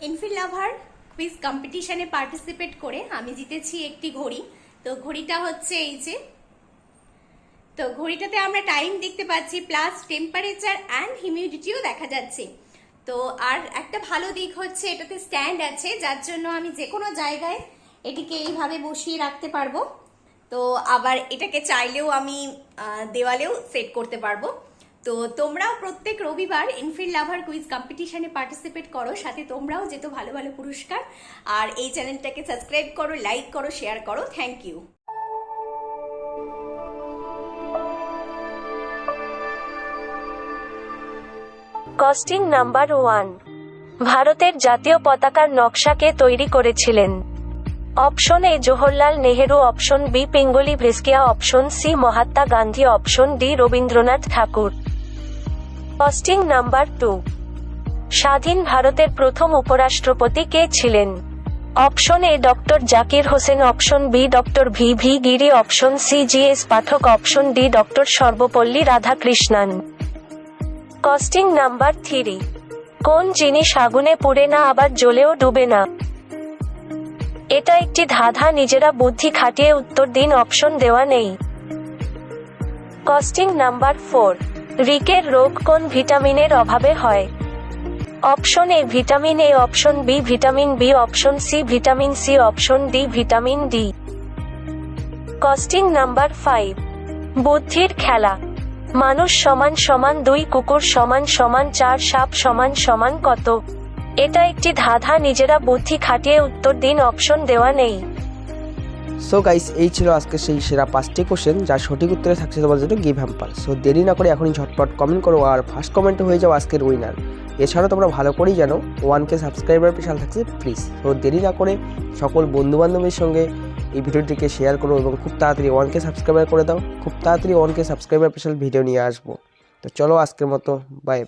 ইনফিল লাভার quiz কম্পিটিশনে participate করে আমি জিতেছি একটি ঘড়ি। তো ঘড়িটা হচ্ছে এই যে, তো ঘড়িটাতে আমরা টাইম দেখতে পাচ্ছি, প্লাস টেম্পারেচার অ্যান্ড হিউমিডিটিও দেখা যাচ্ছে। তো আর একটা ভালো দিক হচ্ছে এটাতে স্ট্যান্ড আছে, যার জন্য আমি যে কোনো জায়গায় এটিকে এইভাবে বসিয়ে রাখতে পারবো। তো আবার এটাকে চাইলেও আমি দেওয়ালেও সেট করতে পারবো। তো তোমরাও প্রত্যেক রবিবার ইনফিল লাভার কুইজ কম্পিটিশনে পার্টিসিপেট করো, সাথে তোমরাও যেত ভালো ভালো পুরস্কার। আর এই চ্যানেলটাকে সাবস্ক্রাইব করো, লাইক করো, শেয়ার করো। Thank you. কস্টিং নাম্বার 1, ভারতের জাতীয় পতাকার নকশা কে তৈরি করেছিলেন? Option A Jawaharlal Nehru, option B Pingali Venkayya, option C Mahatma Gandhi, option D Rabindranath Thakur. Question number 2, স্বাধীন ভারতের প্রথম উপরাষ্ট্রপতি কে ছিলেন? Option A doctor Zakir Hussain, option B doctor V Giri, option C G S. Pathak, option D doctor Sarvepalli Radhakrishnan. Question number 3, কোন জিনিস আগুনে পুড়ে না আবার জ্বলেও ডুবে না? এটা একটি ধাঁধা, নিজেরা বুদ্ধি খাটিয়ে উত্তর দিন, অপশন দেওয়া নেই। কস্টিং নাম্বার 4, রিকের রোগ কোন ভিটামিনের অভাবে হয়? Option A vitamin A, option B vitamin B, option C vitamin C, option D vitamin D. Question number 5, বুদ্ধির খেলা। মানুষ সমান সমান 2, কুকুর সমান সমান 4, সাপ সমান সমান কত? এটা একটি ধাঁধা, নিজেরা বুদ্ধি খাটিয়ে উত্তর দিন, অপশন দেওয়া নেই। সো গাইস, এই ছিল আজকে সেই সেরা 5টি কোশ্চেন, যার সঠিক উত্তরে থাকছে তোমার জন্য গিভ হ্যাম্পার। সো দেরি না করে এখনই ঝটপট কমেন্ট করো আর ফার্স্ট কমেন্টে হয়ে যাও আজকের উইনার। এছাড়াও তোমরা ভালো করেই জানো 1K সাবস্ক্রাইবার স্পেশাল থাকছে প্লিজ। তো দেরি না করে সকল বন্ধুবান্ধবের সঙ্গে এই ভিডিওটিকে শেয়ার করো এবং খুব তাড়াতাড়ি 1K সাবস্ক্রাইবার করে দাও। খুব তাড়াতাড়ি 1K সাবস্ক্রাইবার স্পেশাল ভিডিও নিয়ে আসবো। তো চলো আজকের মতো বাই।